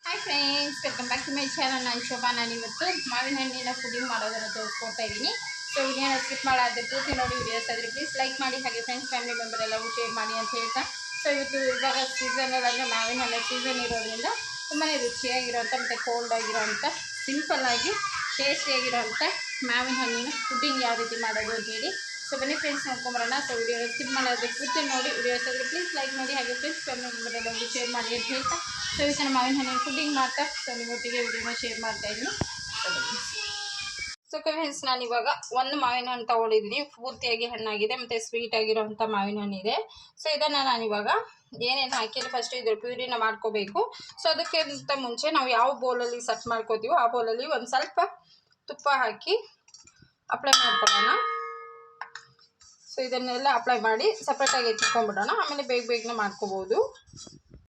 Hi friends, welcome back to my channel. ನಾನು ಶೋಭಾ. ನಾನು ಇವತ್ತು ಮಾವಿನ ಹಣ್ಣಿನ ಪುಡಿಂಗ್ ಮಾಡೋದನ್ನು ತೋರಿಸ್ಕೊಡ್ತಾ ಇದ್ದೀನಿ. ಸೊ ವಿಡಿಯೋನ ಸ್ಕಿಪ್ ಮಾಡಾದ್ರೆ ಪೂರ್ತಿ ನೋಡಿ ವಿಡಿಯೋಸ್ ಆದರೆ ಪ್ಲೀಸ್ ಲೈಕ್ ಮಾಡಿ, ಹಾಗೆ ಫ್ರೆಂಡ್ಸ್ ಫ್ಯಾಮಿಲಿ ಮೆಂಬರ್ ಎಲ್ಲವೂ ಶೇರ್ ಮಾಡಿ ಅಂತ ಹೇಳ್ತಾ. ಸೊ ಇವತ್ತು ಇವಾಗ ಸೀಸನಲ್ಲಿ ಅಂದರೆ ಮಾವಿನ ಹಣ್ಣಿನ ಸೀಸನ್ ಇರೋದ್ರಿಂದ ತುಂಬಾ ರುಚಿಯಾಗಿರೋಂಥ ಮತ್ತು ಕೋಲ್ಡ್ ಆಗಿರೋಂಥ ಸಿಂಪಲ್ಲಾಗಿ ಟೇಸ್ಟಿಯಾಗಿರೋಂಥ ಮಾವಿನ ಹಣ್ಣಿನ ಪುಡಿಂಗ್ ಯಾವ ರೀತಿ ಮಾಡೋದು ಅಂತ ಹೇಳಿ. ಸೊ ಬನ್ನಿ ಫ್ರೆಂಡ್ಸ್ ನೋಡ್ಕೊಂಬರೋಣ. ಸೊ ವಿಡಿಯೋ ಸ್ಕಿಪ್ ಮಾಡೋದಕ್ಕೆ ಪೂರ್ತಿ ನೋಡಿ ವಿಡಿಯೋಸ್ ಆದರೆ ಪ್ಲೀಸ್ ಲೈಕ್ ಮಾಡಿ, ಹಾಗೆ ಫ್ರೆಂಡ್ಸ್ ಫ್ಯಾಮಿಲಿ ಮೆಂಬರ್ ಎಲ್ಲವೂ ಶೇರ್ ಮಾಡಿ ಅಂತ ಹೇಳ್ತಾ. ಸೊ ಈ ಥರ ಮಾವಿನ ಹಣ್ಣಿನ ಪುಡಿಂಗ್ ಮಾಡ್ತಾ ಸೊ ನಿಮ್ಮೊಟ್ಟಿಗೆ ವಿಡಿಯೋನ ಶೇರ್ ಮಾಡ್ತಾ ಇದ್ದೀನಿ. ಸೊ ಫ್ರೆಂಡ್ಸ್, ನಾನು ಇವಾಗ ಒಂದು ಮಾವಿನ ಹಣ್ಣು ತೊಗೊಂಡಿದ್ದೀನಿ. ಪೂರ್ತಿಯಾಗಿ ಹಣ್ಣಾಗಿದೆ ಮತ್ತು ಸ್ವೀಟ್ ಆಗಿರೋಂಥ ಮಾವಿನ ಹಣ್ಣಿದೆ. ಸೊ ಇದನ್ನು ನಾನು ಇವಾಗ ಏನೇನು ಹಾಕಿ ಫಸ್ಟ್ ಇದ್ರ ಪ್ಯೂರಿನ ಮಾಡ್ಕೋಬೇಕು. ಸೊ ಅದಕ್ಕಿಂತ ಮುಂಚೆ ನಾವು ಯಾವ ಬೌಲಲ್ಲಿ ಸೆಟ್ ಮಾಡ್ಕೋತೀವೋ ಆ ಬೌಲಲ್ಲಿ ಒಂದು ಸ್ವಲ್ಪ ತುಪ್ಪ ಹಾಕಿ ಅಪ್ಲೈ ಮಾಡ್ಕೊಳ್ಳೋಣ. ಸೊ ಇದನ್ನೆಲ್ಲ ಅಪ್ಲೈ ಮಾಡಿ ಸಪ್ರೇಟಾಗಿ ಎತ್ಕೊಂಡ್ಬಿಡೋಣ. ಆಮೇಲೆ ಬೇಗನೆ ಮಾಡ್ಕೋಬೋದು.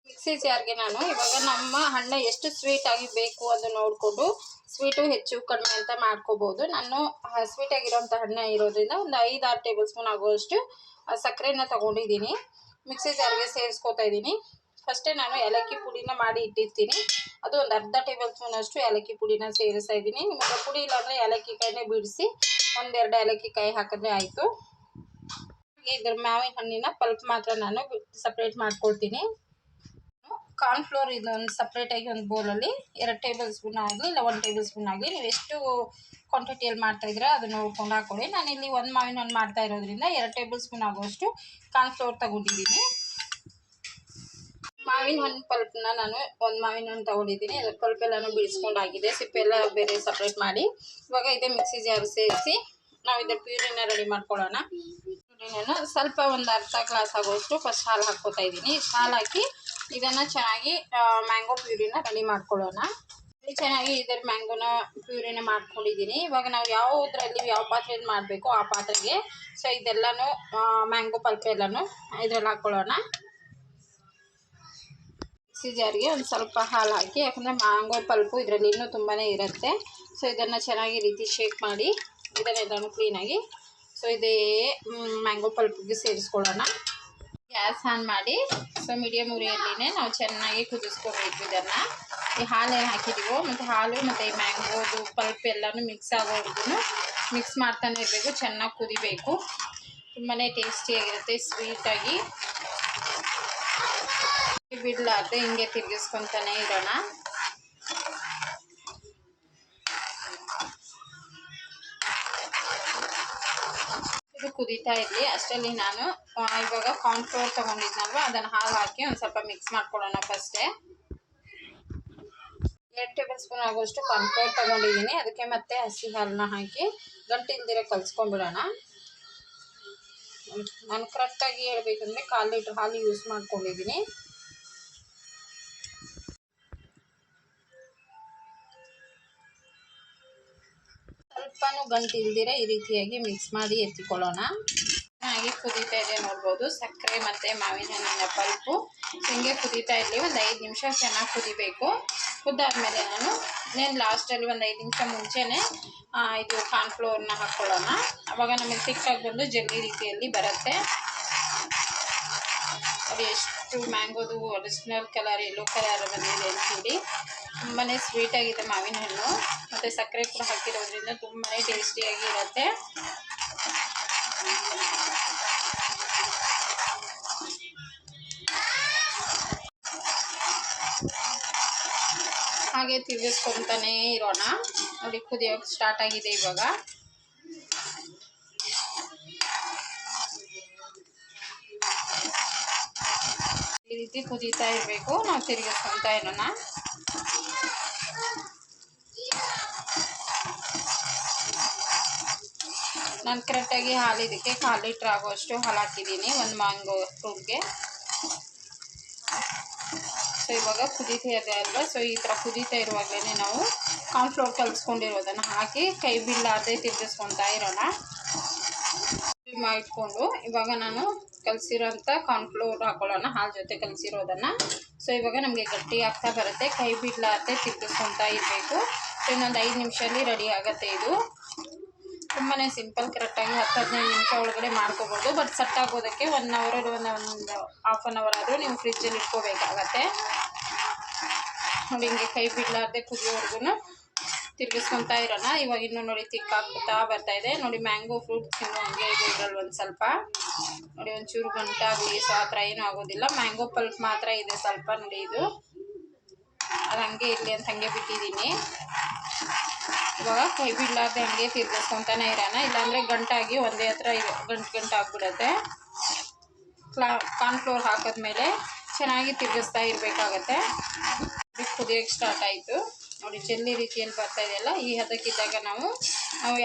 ಮಿಕ್ಸಿ ಜಾರ್ಗೆ ನಾನು ಇವಾಗ ನಮ್ಮ ಹಣ್ಣು ಎಷ್ಟು ಸ್ವೀಟಾಗಿ ಬೇಕು ಅದು ನೋಡಿಕೊಂಡು ಸ್ವೀಟು ಹೆಚ್ಚು ಕಡಿಮೆ ಅಂತ ಮಾಡ್ಕೋಬೋದು. ನಾನು ಸ್ವೀಟಾಗಿರೋಂಥ ಹಣ್ಣು ಇರೋದ್ರಿಂದ ಒಂದು 5-6 ಟೇಬಲ್ ಸ್ಪೂನ್ ಆಗುವಷ್ಟು ಸಕ್ಕರೆನ ತೊಗೊಂಡಿದ್ದೀನಿ. ಮಿಕ್ಸಿ ಜಾರ್ಗೆ ಸೇರಿಸ್ಕೊತಾ ಇದ್ದೀನಿ. ಫಸ್ಟೇ ನಾನು ಏಲಕ್ಕಿ ಪುಡಿನ ಮಾಡಿ ಇಟ್ಟಿರ್ತೀನಿ. ಅದು ಒಂದು ಅರ್ಧ ಟೇಬಲ್ ಸ್ಪೂನಷ್ಟು ಏಲಕ್ಕಿ ಪುಡಿನ ಸೇರಿಸ್ತಾ ಇದ್ದೀನಿ. ನಿಮಗೆ ಪುಡಿ ಇಲ್ಲಾಂದರೆ ಏಲಕ್ಕಿ ಕಾಯಿನೇ ಬಿಡಿಸಿ 1-2 ಏಲಕ್ಕಿ ಕಾಯಿ ಹಾಕಿದ್ರೆ ಆಯಿತು. ಇದ್ರ ಮಾವಿನ ಹಣ್ಣಿನ ಪಲ್ಪ್ ಮಾತ್ರ ನಾನು ಸಪ್ರೇಟ್ ಮಾಡ್ಕೊಳ್ತೀನಿ. ಕಾರ್ನ್ಫ್ಲೋರ್ ಇದೊಂದು ಸಪ್ರೇಟಾಗಿ ಒಂದು ಬೌಲಲ್ಲಿ 2 ಟೇಬಲ್ ಸ್ಪೂನ್ ಆಗಲಿ ಇಲ್ಲ 1 ಟೇಬಲ್ ಸ್ಪೂನ್ ಆಗಲಿ, ನೀವು ಎಷ್ಟು ಕ್ವಾಂಟಿಟಿಯಲ್ಲಿ ಮಾಡ್ತಾಯಿದ್ರೆ ಅದನ್ನು ನೋಡ್ಕೊಂಡು ಹಾಕ್ಕೊಳ್ಳಿ. ನಾನಿಲ್ಲಿ ಒಂದು ಮಾವಿನ ಹಣ್ಣು ಮಾಡ್ತಾ ಇರೋದ್ರಿಂದ 2 ಟೇಬಲ್ ಸ್ಪೂನ್ ಆಗುವಷ್ಟು ಕಾರ್ನ್ಫ್ಲೋರ್ ತಗೊಂಡಿದ್ದೀನಿ. ಮಾವಿನ ಹಣ್ಣು ಪಲ್ಪನ್ನ ನಾನು ಒಂದು ಮಾವಿನ ಹಣ್ಣು ತೊಗೊಂಡಿದ್ದೀನಿ. ಅದ್ರ ಪಲ್ಪ್ ಎಲ್ಲನೂ ಬಿಡಿಸ್ಕೊಂಡಾಗಿದೆ, ಸಿಪ್ಪೆಲ್ಲ ಬೇರೆ ಸಪ್ರೇಟ್ ಮಾಡಿ. ಇವಾಗ ಇದೇ ಮಿಕ್ಸಿ ಜಾರ್ ಸೇರಿಸಿ ನಾವು ಇದರ ಪ್ಯೂರಿನ ರೆಡಿ ಮಾಡ್ಕೊಳ್ಳೋಣ. ಪ್ಯೂರಿನ ಸ್ವಲ್ಪ ಒಂದು ಅರ್ಧ ಗ್ಲಾಸ್ ಆಗುವಷ್ಟು ಫಸ್ಟ್ ಹಾಲು ಹಾಕ್ಕೋತಾ ಇದ್ದೀನಿ. ಹಾಲು ಹಾಕಿ ಇದನ್ನು ಚೆನ್ನಾಗಿ ಮ್ಯಾಂಗೋ ಪ್ಯೂರಿನ ರೆಡಿ ಮಾಡ್ಕೊಳ್ಳೋಣ. ಚೆನ್ನಾಗಿ ಇದರ ಮ್ಯಾಂಗೋನ ಪ್ಯೂರಿನ ಮಾಡ್ಕೊಂಡಿದ್ದೀನಿ. ಇವಾಗ ನಾವು ಯಾವುದರಲ್ಲಿ ಯಾವ ಪಾತ್ರೆಯಲ್ಲಿ ಮಾಡಬೇಕು ಆ ಪಾತ್ರೆಗೆ ಸೊ ಇದೆಲ್ಲನೂ ಮ್ಯಾಂಗೋ ಪಲ್ಪ್ ಎಲ್ಲನೂ ಇದರಲ್ಲಿ ಹಾಕ್ಕೊಳ್ಳೋಣ. ಮಿಕ್ಸಿ ಜಾರ್ಗೆ ಒಂದು ಸ್ವಲ್ಪ ಹಾಲು ಹಾಕಿ, ಯಾಕಂದರೆ ಮ್ಯಾಂಗೋ ಪಲ್ಪು ಇದರಲ್ಲಿ ಇನ್ನೂ ತುಂಬಾ ಇರುತ್ತೆ. ಸೊ ಇದನ್ನು ಚೆನ್ನಾಗಿ ರೀತಿ ಶೇಕ್ ಮಾಡಿ ಇದನ್ನೆಲ್ಲನೂ ಕ್ಲೀನಾಗಿ ಸೊ ಇದೇ ಮ್ಯಾಂಗೋ ಪಲ್ಪಿಗೆ ಸೇರಿಸ್ಕೊಳ್ಳೋಣ. ಗ್ಯಾಸ್ ಆನ್ ಮಾಡಿ ಸೊ ಮೀಡಿಯಮ್ ಉರಿಯಲ್ಲಿನೇ ನಾವು ಚೆನ್ನಾಗಿ ಕುದಿಸ್ಕೋಬೇಕು. ಇದನ್ನು ಈ ಹಾಲು ಹಾಕಿದ್ದೀವೋ ಮತ್ತು ಹಾಲು ಮತ್ತು ಈ ಮ್ಯಾಂಗೋದು ಪಲ್ಪ್ ಎಲ್ಲನೂ ಮಿಕ್ಸ್ ಆಗೋವರೆಗೂ ಮಿಕ್ಸ್ ಮಾಡ್ತಾನೆ ಇರಬೇಕು. ಚೆನ್ನಾಗಿ ಕುದಿಬೇಕು. ತುಂಬಾ ಟೇಸ್ಟಿಯಾಗಿರುತ್ತೆ, ಸ್ವೀಟಾಗಿ ಬಿಡಲಾರ್ದೆ ಹಿಂಗೆ ತಿರುಗಿಸ್ಕೊತಾನೆ ಇರೋಣ. ಇದು ಕುದೀತಾ ಇರಲಿ. ಅಷ್ಟರಲ್ಲಿ ನಾನು ಇವಾಗ ಕಾರ್ನ್ಫ್ಲೋರ್ ತೊಗೊಂಡಿದ್ನಲ್ವ ಅದನ್ನು ಹಾಲು ಹಾಕಿ ಒಂದು ಸ್ವಲ್ಪ ಮಿಕ್ಸ್ ಮಾಡ್ಕೊಳ್ಳೋಣ. ಫಸ್ಟೇ 2 ಟೇಬಲ್ ಸ್ಪೂನ್ ಆಗುವಷ್ಟು ಕಾರ್ನ್ಫ್ಲೋರ್ ತೊಗೊಂಡಿದ್ದೀನಿ. ಅದಕ್ಕೆ ಮತ್ತೆ ಹಸಿ ಹಾಲನ್ನ ಹಾಕಿ ಗಂಟು ಇಲ್ದಿರ ಕಲಿಸ್ಕೊಂಡ್ಬಿಡೋಣ. ನಾನು ಕರೆಕ್ಟಾಗಿ ಹೇಳ್ಬೇಕಂದ್ರೆ 1/4 ಲೀಟ್ರ್ ಹಾಲು ಯೂಸ್ ಮಾಡ್ಕೊಂಡಿದ್ದೀನಿ. ಸ್ವಲ್ಪನೂ ಗಂಟು ಇಲ್ದಿರ ಈ ರೀತಿಯಾಗಿ ಮಿಕ್ಸ್ ಮಾಡಿ ಎತ್ತಿಕೊಳ್ಳೋಣ. ಹಾಗೆ ಕುದೀತಾ ಇದೆ ನೋಡ್ಬೋದು. ಸಕ್ಕರೆ ಮತ್ತು ಮಾವಿನ ಹಣ್ಣಿನ ಪಲ್ಪು ಹಿಂಗೆ ಕುದೀತಾ ಇರಲಿ. ಒಂದು 5 ನಿಮಿಷ ಚೆನ್ನಾಗಿ ಕುದಿಬೇಕು. ಕುದ್ದಾದ್ಮೇಲೆ ನಾನು ಲಾಸ್ಟಲ್ಲಿ ಒಂದು 5 ನಿಮಿಷ ಮುಂಚೆನೇ ಇದು ಕಾರ್ನ್ಫ್ಲೋರ್ನ ಹಾಕ್ಕೊಳ್ಳೋಣ. ಆವಾಗ ನಮಗೆ ತಿಕ್ಕಾಗಿ ಬಂದು ಜಲ್ಲಿ ರೀತಿಯಲ್ಲಿ ಬರುತ್ತೆ. ಅದು ಎಷ್ಟು ಮ್ಯಾಂಗೋದು ಒರಿಜಿನಲ್ ಕಲರ್ ಯೆಲ್ಲೋ ಕಲರ್ ಬಂದಿದೆ ಅಂಥೇಳಿ. ತುಂಬಾ ಸ್ವೀಟಾಗಿದೆ ಮಾವಿನ ಹಣ್ಣು, ಮತ್ತು ಸಕ್ಕರೆ ಕೂಡ ಹಾಕಿರೋದ್ರಿಂದ ತುಂಬಾ ಟೇಸ್ಟಿಯಾಗಿ ಇರುತ್ತೆ. ಹಾಗೆ ತಿರುಗಿಸ್ಕೊತಾನೇ ಇರೋಣ. ನೋಡಿ ಕುದಿಯೋಕ್ಕೆ ಸ್ಟಾರ್ಟ್ ಆಗಿದೆ. ಇವಾಗ ಈ ರೀತಿ ಕುದೀತಾ ಇರಬೇಕು. ನಾವು ತಿರುಗಿಸ್ಕೊತಾ ಇರೋಣ. ನಾನು ಕರೆಕ್ಟಾಗಿ ಹಾಲು ಇದಕ್ಕೆ 1/4 ಲೀಟ್ರ್ ಆಗುವಷ್ಟು ಹಾಲು ಹಾಕಿದ್ದೀನಿ ಒಂದು ಮ್ಯಾಂಗೋ ಫ್ರೂಟ್ಗೆ. ಸೊ ಇವಾಗ ಕುದೀತಾ ಇದೆ ಅಲ್ವಾ. ಸೊ ಈ ಥರ ಕುದೀತಾ ಇರುವಾಗಲೇ ನಾವು ಕಾರ್ನ್ಫ್ಲೋರ್ ಕಲಿಸ್ಕೊಂಡಿರೋದನ್ನು ಹಾಕಿ ಕೈ ಬಿಡಲಾರ್ದೆ ತಿರುಗಿಸ್ಕೊತಾ ಇರೋಣ. ಮಾಡಿಕೊಂಡು ಇವಾಗ ನಾನು ಕಲಸಿರೋಂಥ ಕಾರ್ನ್ಫ್ಲೋರ್ ಹಾಕೊಳ್ಳೋಣ ಹಾಲು ಜೊತೆ ಕಲಸಿರೋದನ್ನು. ಸೊ ಇವಾಗ ನಮಗೆ ಗಟ್ಟಿ ಆಗ್ತಾ ಬರುತ್ತೆ. ಕೈ ಬಿಡಲಾರ್ದೆ ತಿರುಗಿಸ್ಕೊತಾ ಇರಬೇಕು. ಸೊ ಇನ್ನೊಂದು 5 ನಿಮಿಷದಲ್ಲಿ ರೆಡಿ ಆಗುತ್ತೆ ಇದು. ತುಂಬಾ ಸಿಂಪಲ್, ಕರೆಕ್ಟಾಗಿ 10-15 ನಿಮಿಷ ಒಳಗಡೆ ಮಾಡ್ಕೋಬೋದು. ಬಟ್ ಸೆಟ್ ಆಗೋದಕ್ಕೆ 1 ಅವರ್ ಒಂದು ಹಾಫ್ ಆನ್ ಅವರ್ ಆದರೂ ನೀವು ಫ್ರಿಜ್ಜಲ್ಲಿ ಇಟ್ಕೋಬೇಕಾಗತ್ತೆ. ನೋಡಿ ಹಿಂಗೆ ಕೈ ಬಿಡಲಾರ್ದೆ ಕುದಿಯೋವರೆಗೂ ತಿರುಗಿಸ್ಕೊತಾ ಇರೋಣ. ಇವಾಗ ಇನ್ನೂ ನೋಡಿ ತಿಕ್ಕಾಗ್ತಾ ಬರ್ತಾಯಿದೆ. ನೋಡಿ ಮ್ಯಾಂಗೋ ಫ್ರೂಟ್ಸ್ ಇನ್ನೂ ಹಂಗೆ ಇದೆ ಇದರಲ್ಲಿ ಒಂದು ಸ್ವಲ್ಪ. ನೋಡಿ ಒಂಚೂರು ಗಂಟಾಗಲಿ ಸೊ ಆ ಥರ ಏನೂ ಆಗೋದಿಲ್ಲ. ಮ್ಯಾಂಗೋ ಪಲ್ಪ್ ಮಾತ್ರ ಇದೆ ಸ್ವಲ್ಪ. ನೋಡಿ ಇದು ಅದು ಹಂಗೆ ಇರಲಿ ಅಂತ ಹಂಗೆ ಬಿಟ್ಟಿದ್ದೀನಿ. ಇವಾಗ ಕೈ ಬಿಡಲಾರ್ದೆ ಹಂಗೆ ತಿರ್ಗಿಸ್ಕೊತಾನೆ ಇರೋಣ, ಇಲ್ಲಾಂದರೆ ಗಂಟಾಗಿ ಒಂದೇ ಹತ್ರ ಇದೆ ಗಂಟು ಆಗಿಬಿಡುತ್ತೆ. ಕಾರ್ನ್ಫ್ಲೋರ್ ಹಾಕಿದ್ಮೇಲೆ ಚೆನ್ನಾಗಿ ತಿರ್ಗಿಸ್ತಾ ಇರಬೇಕಾಗತ್ತೆ. ಕುದಿಯೋಕ್ಕೆ ಸ್ಟಾರ್ಟ್ ಆಯಿತು. ನೋಡಿ ಜೆಲ್ಲಿ ರೀತಿಯಲ್ಲಿ ಬರ್ತಾ ಇದೆಯಲ್ಲ, ಈ ಹದಕ್ಕಿದ್ದಾಗ ನಾವು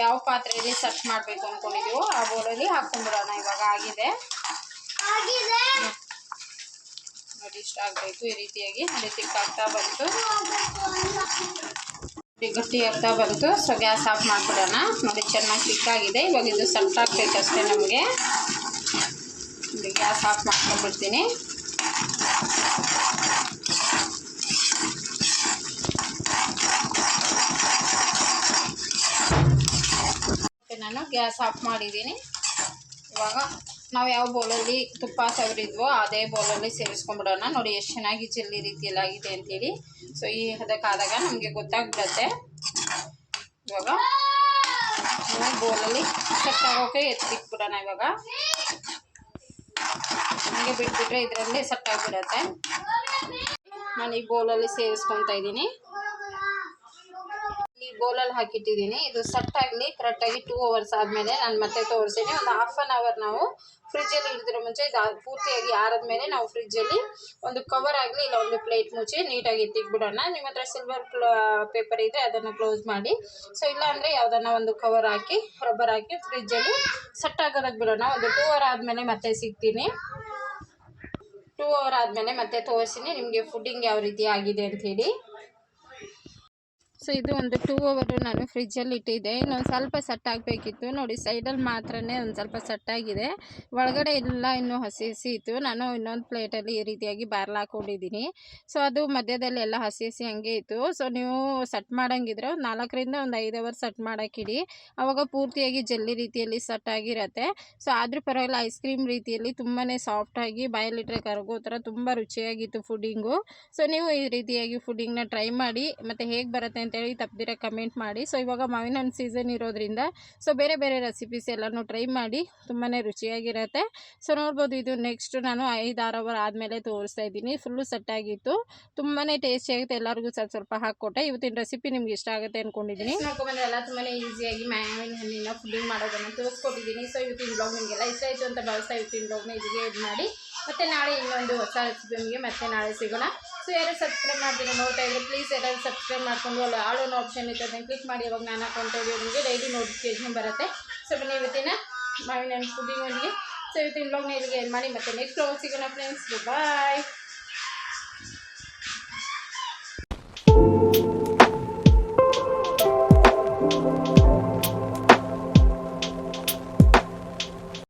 ಯಾವ ಪಾತ್ರೆಯಲ್ಲಿ ಸೆಟ್ ಮಾಡಬೇಕು ಅಂದ್ಕೊಂಡಿದ್ದೀವೋ ಆ ಬೌಲಲ್ಲಿ ಹಾಕ್ಕೊಂಡ್ಬಿಡೋಣ. ಇವಾಗ ಆಗಿದೆ ನೋಡಿ, ಇಷ್ಟ ಆಗಬೇಕು ಈ ರೀತಿಯಾಗಿ. ನೋಡಿ ತಿಕ್ಕಾಗ್ತಾ ಬಂತು, ಗಟ್ಟಿ ಆಗ್ತಾ ಬಂತು. ಸೊ ಗ್ಯಾಸ್ ಆಫ್ ಮಾಡಿಬಿಡೋಣ. ನೋಡಿ ಚೆನ್ನಾಗಿ ತಿಕ್ಕಾಗಿದೆ. ಇವಾಗ ಇದು ಸೆಟ್ ಆಗಬೇಕಷ್ಟೇ ನಮಗೆ. ನೋಡಿ ಗ್ಯಾಸ್ ಆಫ್ ಮಾಡ್ಕೊಂಡ್ಬಿಡ್ತೀನಿ. ನಾನು ಗ್ಯಾಸ್ ಆಫ್ ಮಾಡಿದ್ದೀನಿ. ಇವಾಗ ನಾವು ಯಾವ ಬೌಲಲ್ಲಿ ತುಪ್ಪ ಸವರಿದ್ವೋ ಅದೇ ಬೌಲಲ್ಲಿ ಸೇರಿಸ್ಕೊಂಡ್ಬಿಡೋಣ. ನೋಡಿ ಎಷ್ಟು ಚೆನ್ನಾಗಿ ಜೆಲ್ಲಿ ರೀತಿಯಲ್ಲಿ ಆಗಿದೆ ಅಂತೇಳಿ. ಸೊ ಈ ಹದಕ್ಕಾದಾಗ ನಮಗೆ ಗೊತ್ತಾಗ್ಬಿಡುತ್ತೆ. ಇವಾಗ ಬೌಲಲ್ಲಿ ಸೆಟ್ ಆಗೋಕೆ ಎತ್ತಿಕ್ಬಿಡೋಣ. ಇವಾಗ ಹಂಗೆ ಬಿಟ್ಬಿಟ್ರೆ ಇದರಲ್ಲಿ ಸೆಟ್ ಆಗಿಬಿಡುತ್ತೆ. ನಾನು ಈ ಬೌಲಲ್ಲಿ ಸೇರಿಸ್ಕೊತಾ ಇದ್ದೀನಿ. ಈ ಬೌಲಲ್ಲಿ ಹಾಕಿಟ್ಟಿದ್ದೀನಿ. ಇದು ಸೆಟ್ ಆಗಲಿ ಕರೆಕ್ಟಾಗಿ 2 ಅವರ್ಸ್ ಆದಮೇಲೆ ನಾನು ಮತ್ತೆ ತೋರಿಸ್ತೀನಿ. ಒಂದು ಹಾಫ್ ಆನ್ ಅವರ್ ನಾವು ಫ್ರಿಜ್ಜಲ್ಲಿ ಇಡಿದ್ರೆ ಮುಂಚೆ ಇದು ಪೂರ್ತಿಯಾಗಿ ಆರಿದ್ಮೇಲೆ ನಾವು ಫ್ರಿಜ್ಜಲ್ಲಿ ಒಂದು ಕವರ್ ಆಗಲಿ ಇಲ್ಲ ಒಂದು ಪ್ಲೇಟ್ ಮುಚ್ಚಿ ನೀಟಾಗಿ ಎತ್ತಿಕ್ಬಿಡೋಣ. ನಿಮ್ಮ ಹತ್ರ ಸಿಲ್ವರ್ ಪೇಪರ್ ಇದ್ದರೆ ಅದನ್ನು ಕ್ಲೋಸ್ ಮಾಡಿ. ಸೊ ಇಲ್ಲ ಅಂದರೆ ಯಾವುದನ್ನ ಒಂದು ಕವರ್ ಹಾಕಿ ರಬ್ಬರ್ ಹಾಕಿ ಫ್ರಿಜ್ಜಲ್ಲಿ ಸೆಟ್ ಆಗೋದಕ್ಕೆ ಬಿಡೋಣ. ಒಂದು 2 ಅವರ್ ಆದಮೇಲೆ ಮತ್ತೆ ಸಿಗ್ತೀನಿ. 2 ಅವರ್ ಆದಮೇಲೆ ಮತ್ತೆ ತೋರಿಸ್ತೀನಿ ನಿಮಗೆ ಫುಡ್ಡಿಂಗ್ ಯಾವ ರೀತಿ ಆಗಿದೆ ಅಂಥೇಳಿ. ಸೊ ಇದು ಒಂದು 2 ಅವರು ನಾನು ಫ್ರಿಜ್ಜಲ್ಲಿ ಇಟ್ಟಿದ್ದೆ. ಇನ್ನೊಂದು ಸ್ವಲ್ಪ ಸೆಟ್ ಆಗಬೇಕಿತ್ತು. ನೋಡಿ ಸೈಡಲ್ಲಿ ಮಾತ್ರನೇ ಒಂದು ಸ್ವಲ್ಪ ಸೆಟ್ ಆಗಿದೆ, ಒಳಗಡೆ ಎಲ್ಲ ಇನ್ನೂ ಹಸಿ ಹಸಿ ಇತ್ತು. ನಾನು ಇನ್ನೊಂದು ಪ್ಲೇಟಲ್ಲಿ ಈ ರೀತಿಯಾಗಿ ಬಾರ್ಲ್ ಹಾಕ್ಕೊಂಡಿದ್ದೀನಿ. ಸೊ ಅದು ಮಧ್ಯದಲ್ಲಿ ಎಲ್ಲ ಹಸಿ ಹಸಿ ಹಂಗೆ ಇತ್ತು. ಸೊ ನೀವು ಸೆಟ್ ಮಾಡೋಂಗಿದ್ರೆ ಒಂದು 4ರಿಂದ ಒಂದು 5 ಅವರ್ ಸೆಟ್ ಮಾಡೋಕ್ಕಿಡಿ. ಆವಾಗ ಪೂರ್ತಿಯಾಗಿ ಜೆಲ್ಲಿ ರೀತಿಯಲ್ಲಿ ಸೆಟ್ ಆಗಿರುತ್ತೆ. ಸೊ ಆದರೂ ಪರವಾಗಿಲ್ಲ, ಐಸ್ ಕ್ರೀಮ್ ರೀತಿಯಲ್ಲಿ ತುಂಬಾ ಸಾಫ್ಟಾಗಿ ಬಾಯಲ್ಲಿಟ್ಟರೆ ಕರಗೋ ಥರ ತುಂಬ ರುಚಿಯಾಗಿತ್ತು ಫುಡ್ಡಿಂಗು. ಸೊ ನೀವು ಈ ರೀತಿಯಾಗಿ ಫುಡ್ಡಿಂಗ್ನ ಟ್ರೈ ಮಾಡಿ, ಮತ್ತು ಹೇಗೆ ಬರುತ್ತೆ ಅಂತೇಳಿ ತಪ್ಪದಿರ ಕಮೆಂಟ್ ಮಾಡಿ. ಸೊ ಇವಾಗ ಮಾವಿನ ಹಣ್ಣು ಸೀಸನ್ ಇರೋದ್ರಿಂದ ಸೊ ಬೇರೆ ಬೇರೆ ರೆಸಿಪೀಸ್ ಎಲ್ಲನೂ ಟ್ರೈ ಮಾಡಿ, ತುಂಬಾ ರುಚಿಯಾಗಿರುತ್ತೆ. ಸೊ ನೋಡ್ಬೋದು, ಇದು ನೆಕ್ಸ್ಟ್ ನಾನು 5-6 ಅವರ್ ಆದಮೇಲೆ ತೋರಿಸ್ತಾ ಇದ್ದೀನಿ. ಫುಲ್ಲು ಸೆಟ್ ಆಗಿತ್ತು, ತುಂಬಾ ಟೇಸ್ಟಿಯಾಗಿತ್ತು. ಎಲ್ಲರಿಗೂ ಸ್ವಲ್ಪ ಹಾಕ್ಕೊಟ್ಟೆ. ಇವತ್ತಿನ ರೆಸಿಪಿ ನಿಮ್ಗೆ ಇಷ್ಟ ಆಗುತ್ತೆ ಅಂದ್ಕೊಂಡಿದ್ದೀನಿ. ನೋಡ್ಕೊಂಡ್ಬಂದ್ರೆಲ್ಲ ತುಂಬಾ ಈಸಿಯಾಗಿ ಮಾವಿನ ಹಣ್ಣಿನ ಫುಡ್ಡಿಂಗ್ ಮಾಡೋದನ್ನು ತೋರಿಸ್ಕೊಟ್ಟಿದ್ದೀನಿ. ಸೊ ಇವತ್ತಿನ ಬ್ಲಾಗ್ ನಿಮಗೆಲ್ಲ ಇಷ್ಟ ಆಯಿತು ಅಂತ ಭಾವಿಸ್ತಾ ಇವತ್ತಿನ ಬ್ಲಾಗ್ನ ಇದಿಗೆ ಇದು ಮಾಡಿ, ಮತ್ತು ನಾಳೆ ಇನ್ನೊಂದು ಹೊಸ ರೆಸಿಪಿ ನಿಮಗೆ ಮತ್ತೆ ನಾಳೆ ಸಿಗೋಣ. ಸೊ ಯಾರು ಸಬ್ಸ್ಕ್ರೈಬ್ ಮಾಡ್ತೀರಾ ನೋಡ್ತಾ ಇದ್ರೆ ಪ್ಲೀಸ್ ಎಲ್ಲರೂ ಸಬ್ಸ್ಕ್ರೈಬ್ ಮಾಡ್ಕೊಂಡು ಅಲ್ಲಿ ಆಲ್ ಒನ್ ಆಪ್ಷನ್ ಇತ್ತು, ಅದನ್ನು ಕ್ಲಿಕ್ ಮಾಡಿ. ಅವಾಗ ನಾನು ಹಾಕೊಂತ ನಿಮಗೆ ಡೈಲಿ ನೋಟಿಫಿಕೇಶನ್ ಬರುತ್ತೆ. ಸೊ ಬನ್ನಿ ಇವತ್ತಿನ ಮಾವಿನ ಹಣ್ಣು ಫುಡ್ಡಿಂಗ್ ಒಂದಿಗೆ. ಸೊ ಇವತ್ತಿನ ಬ್ಲಾಗ್ನ ಇಲ್ಲಿಗೆ ಏನು ಮಾಡಿ, ಮತ್ತೆ ನೆಕ್ಸ್ಟ್ ಬ್ಲಾಗ್ ಸಿಗೋಣ ಫ್ರೆಂಡ್ಸ್. ಬಾಯ್.